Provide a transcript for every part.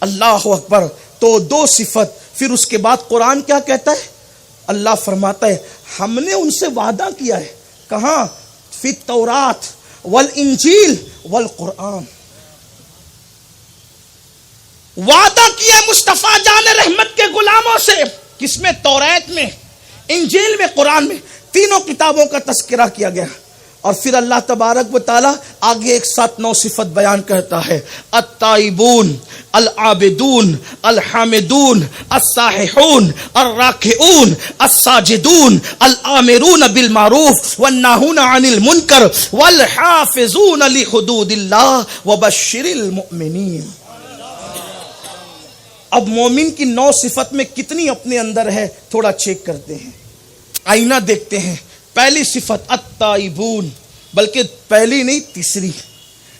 اللہ اکبر. تو دو صفت. پھر اس کے بعد قرآن کیا کہتا ہے؟ اللہ فرماتا ہے ہم نے ان سے وعدہ کیا ہے. کہاں؟ فی التورات والانجیل والقرآن. وعدہ کیا مصطفیٰ جان رحمت کے غلاموں سے. کس میں؟ توریت میں، انجیل میں، قرآن میں. تینوں کتابوں کا تذکرہ کیا گیا. اور پھر اللہ تبارک و تعالیٰ آگے ایک ساتھ 9 صفت بیان کرتا ہے. التائبون، العابدون، الحامدون، السائحون، الراکعون، الساجدون، الآمرون بالمعروف والناہون عن المنکر والحافظون لحدود اللہ وبشر المؤمنین. اب مومن کی 9 صفت میں کتنی اپنے اندر ہے تھوڑا چیک کرتے ہیں، آئینہ دیکھتے ہیں. پہلی صفت التائبون، بلکہ پہلی نہیں تیسری،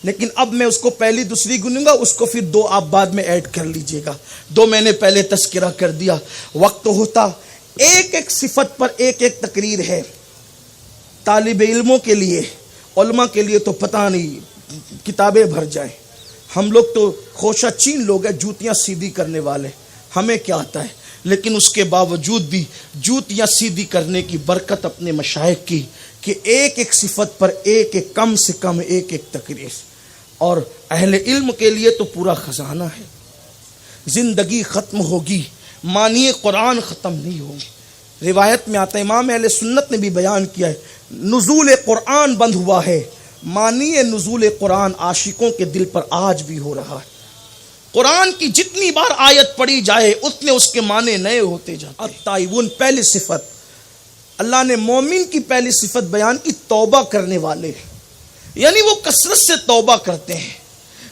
لیکن اب میں اس کو پہلی دوسری گنوں گا، اس کو پھر 2 آپ بعد میں ایڈ کر لیجئے گا. 2 میں نے پہلے تذکرہ کر دیا. وقت ہوتا ایک ایک صفت پر ایک ایک تقریر ہے. طالب علموں کے لیے، علماء کے لیے تو پتہ نہیں کتابیں بھر جائیں. ہم لوگ تو خوشہ چین لوگ ہیں، جوتیاں سیدھی کرنے والے. ہمیں کیا آتا ہے؟ لیکن اس کے باوجود بھی جوتیاں سیدھی کرنے کی برکت اپنے مشائخ کی کہ ایک ایک صفت پر ایک ایک کم سے کم ایک ایک تقریر. اور اہل علم کے لیے تو پورا خزانہ ہے. زندگی ختم ہوگی، معنی قرآن ختم نہیں ہوگی. روایت میں آتا ہے، امام اہل سنت نے بھی بیان کیا ہے، نزول قرآن بند ہوا ہے، معنی نزول قرآن عاشقوں کے دل پر آج بھی ہو رہا ہے. قرآن کی جتنی بار آیت پڑھی جائے اتنے اس کے معنی نئے ہوتے جاتے ہیں. التائبون پہلی صفت. اللہ نے مومن کی پہلی صفت بیان کی، توبہ کرنے والے، یعنی وہ کثرت سے توبہ کرتے ہیں.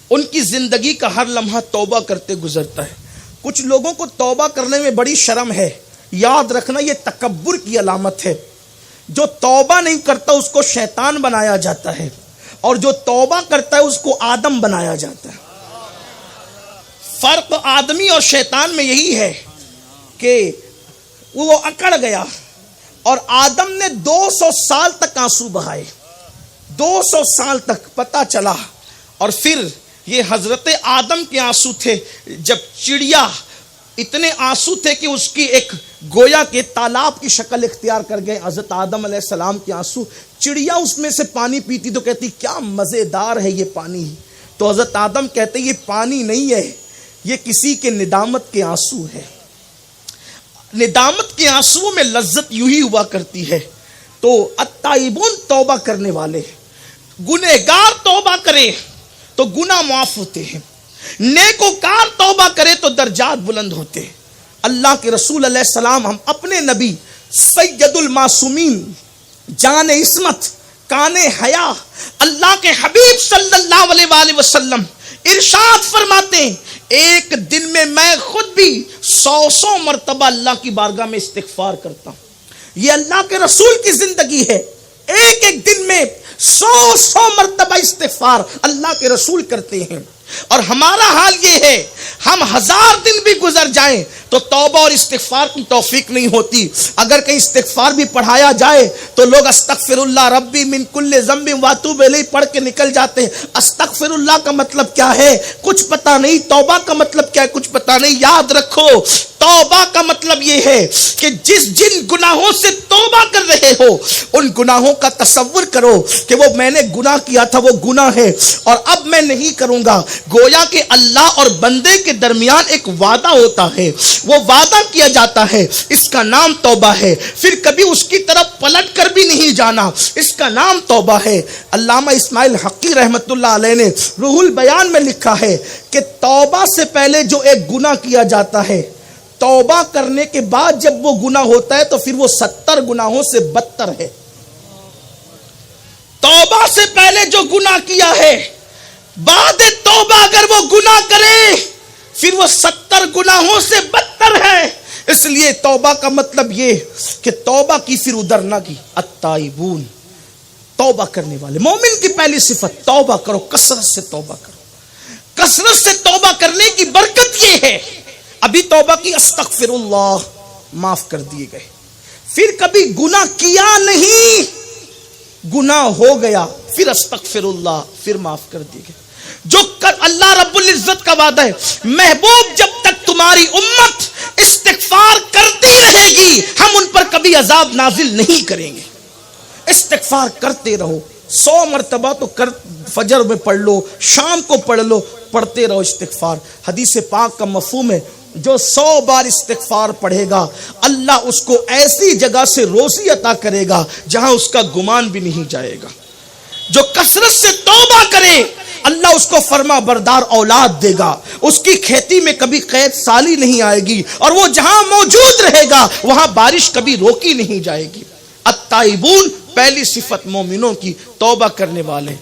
ان کی زندگی کا ہر لمحہ توبہ کرتے گزرتا ہے. کچھ لوگوں کو توبہ کرنے میں بڑی شرم ہے. یاد رکھنا یہ تکبر کی علامت ہے. جو توبہ نہیں کرتا اس کو شیطان بنایا جاتا ہے، اور جو توبہ کرتا ہے اس کو آدم بنایا جاتا ہے. فرق آدمی اور شیطان میں یہی ہے کہ وہ اکڑ گیا اور آدم نے 200 سال تک آنسو بہائے. 200 سال تک پتہ چلا. اور پھر یہ حضرت آدم کے آنسو تھے. جب چڑیا، اتنے آنسو تھے کہ اس کی ایک گویا کے تالاب کی شکل اختیار کر گئے. حضرت آدم علیہ السلام کے آنسو، چڑیا اس میں سے پانی پیتی تو کہتی کیا مزیدار ہے یہ پانی. تو حضرت آدم کہتے یہ پانی نہیں ہے، یہ کسی کے ندامت کے آنسو ہے. ندامت کے آنسو میں لذت یوں ہی ہوا کرتی ہے. تو التائبون توبہ کرنے والے. گنہگار توبہ کرے تو گناہ معاف ہوتے ہیں، نیکوکار توبہ کرے تو درجات بلند ہوتے ہیں. اللہ کے رسول علیہ السلام، ہم اپنے نبی سید المعصومین، جان عصمت، کان حیا، اللہ کے حبیب صلی اللہ علیہ وآلہ وسلم ارشاد فرماتے ہیں ایک دن میں میں خود بھی 100 مرتبہ اللہ کی بارگاہ میں استغفار کرتا ہوں. یہ اللہ کے رسول کی زندگی ہے. ایک ایک دن میں 100 مرتبہ استغفار اللہ کے رسول کرتے ہیں. اور ہمارا حال یہ ہے، ہم 1000 دن بھی گزر جائیں تو توبہ اور استغفار کی توفیق نہیں ہوتی. اگر کہیں استغفار بھی پڑھایا جائے تو لوگ استغفر اللہ ربی من کل ذنب واتوب الیہ پڑھ کے نکل جاتے ہیں. استغفر اللہ کا مطلب کیا ہے کچھ پتہ نہیں، توبہ کا مطلب کیا ہے کچھ پتہ نہیں. یاد رکھو، توبہ کا مطلب یہ ہے کہ جن گناہوں سے توبہ کر رہے ہو ان گناہوں کا تصور کرو کہ وہ میں نے گناہ کیا تھا، وہ گناہ ہے اور اب میں نہیں کروں گا. گویا کہ اللہ اور بندے کے درمیان ایک وعدہ ہوتا ہے، وہ وعدہ کیا جاتا ہے، اس کا نام توبہ ہے. پھر کبھی اس کی طرف پلٹ کر بھی نہیں جانا، اس کا نام توبہ ہے. علامہ اسماعیل حقی رحمت اللہ علیہ نے روح البیان میں لکھا ہے کہ توبہ سے پہلے جو ایک گناہ کیا جاتا ہے، توبہ کرنے کے بعد جب وہ گناہ ہوتا ہے تو پھر وہ 70 گناہوں سے بدتر ہے. توبہ سے پہلے جو گناہ کیا ہے، بعد توبہ اگر وہ گناہ کرے پھر وہ 70 گناہوں سے بدتر ہے. اس لیے توبہ کا مطلب یہ کہ توبہ کی پھر ادھر نہ کی. التائبون توبہ کرنے والے. مومن کی پہلی صفت توبہ کرو، کثرت سے توبہ کرو. کثرت سے توبہ کرنے کی برکت یہ ہے، ابھی توبہ کی استغفر اللہ، معاف کر دیے گئے. پھر کبھی گناہ کیا نہیں، گناہ ہو گیا، پھر استغفر اللہ، پھر معاف کر دیے گئے. جو اللہ رب العزت کا وعدہ ہے، محبوب جب تک تمہاری امت استغفار کرتی رہے گی ہم ان پر کبھی عذاب نازل نہیں کریں گے۔ استغفار کرتے رہو، 100 مرتبہ تو فجر میں پڑھ لو، شام کو پڑھ لو، پڑھتے رہو استغفار۔ حدیث پاک کا مفہوم ہے جو 100 بار استغفار پڑھے گا اللہ اس کو ایسی جگہ سے روزی عطا کرے گا جہاں اس کا گمان بھی نہیں جائے گا۔ جو کثرت سے توبہ کرے اللہ اس کو فرما بردار اولاد دے گا، اس کی کھیتی میں کبھی قید سالی نہیں آئے گی، اور وہ جہاں موجود رہے گا وہاں بارش کبھی روکی نہیں جائے گی۔ التائبون پہلی صفت مومنوں کی توبہ کرنے والے۔